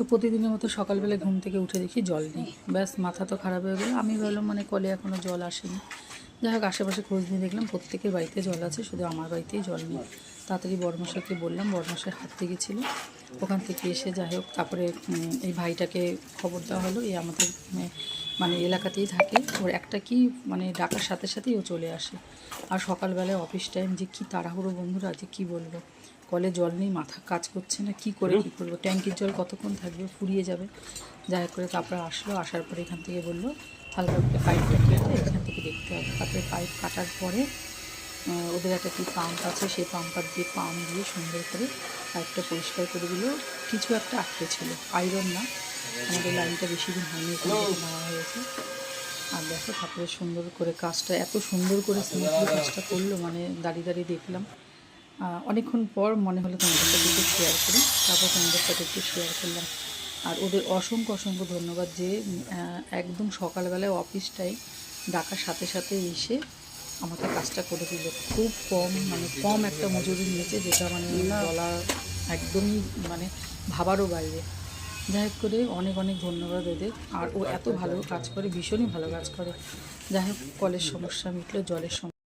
তো প্রতিদিনের মতো সকালবেলায় ঘুম থেকে উঠে দেখি জল নেই। ব্যাস মাথা তো খারাপ হয়ে গেলো। আমি ভাবলাম মানে কলে এখনও জল আসেনি। যাই হোক আশেপাশে খোঁজ নিয়ে দেখলাম প্রত্যেকের বাড়িতে জল আছে, শুধু আমার বাড়িতেই জল নেই। তাড়াতাড়ি বড়মশাইকে বললাম, বড়মশাই হাঁটতে গেছিলো, ওখান থেকে এসে যাই হোক তারপরে এই ভাইটাকে খবর দেওয়া হলো। এই আমাদের মানে এলাকাতেই থাকে, ওর একটা কি মানে ডাকার সাথে সাথেই ও চলে আসে। আর সকালবেলায় অফিস টাইম, যে কী তাড়াহুড়ো বন্ধুরা, যে কী বলবো। কলে জল নেই, মাথা কাজ করছে না, কী করবো। ট্যাঙ্কির জল কতক্ষণ থাকবে, ফুরিয়ে যাবে। যাই করে তারপরে আসলো, আসার পরে এখান থেকে বললো হালকা করে পাইপটা কেটে এখান থেকে দেখতে হবে। তারপরে পাইপ কাটার পরে ওদের একটা কি পাম্প আছে, সেই পাম্পার দিয়ে পাম্প দিয়ে সুন্দর করে পাইপটা পরিষ্কার করে দিল। কিছু একটা আটকে ছিল, আয়রন না, আমাদের লাইনটা বেশি দিন হয়নি, এখান থেকে নেওয়া হয়েছে। আর দেখো তারপরে সুন্দর করে কাজটা, এত সুন্দর করে স্মুথলি কাজটা করলো, মানে দাঁড়িয়ে দাঁড়িয়ে দেখলাম। অনেকক্ষণ পর মনে হলো তোমাদের সাথে একটু শেয়ার করি, তারপর তোমাদের সাথে একটু শেয়ার করলাম। আর ওদের অসংখ্য অসংখ্য ধন্যবাদ, যে একদম সকালবেলায় অফিসটাই ডাকার সাথে সাথে এসে আমাকে কাজটা করে দিল। খুব কম, মানে কম একটা মজুরি নিয়েছে, যেটা মানে বলা একদমই মানে ভাবারও বাইরে। যাই হোক করে অনেক অনেক ধন্যবাদ ওদের। আর ও এত ভালো কাজ করে, ভীষণই ভালো কাজ করে। যাই হোক কলের সমস্যা মিটলো, জলের সমস্যা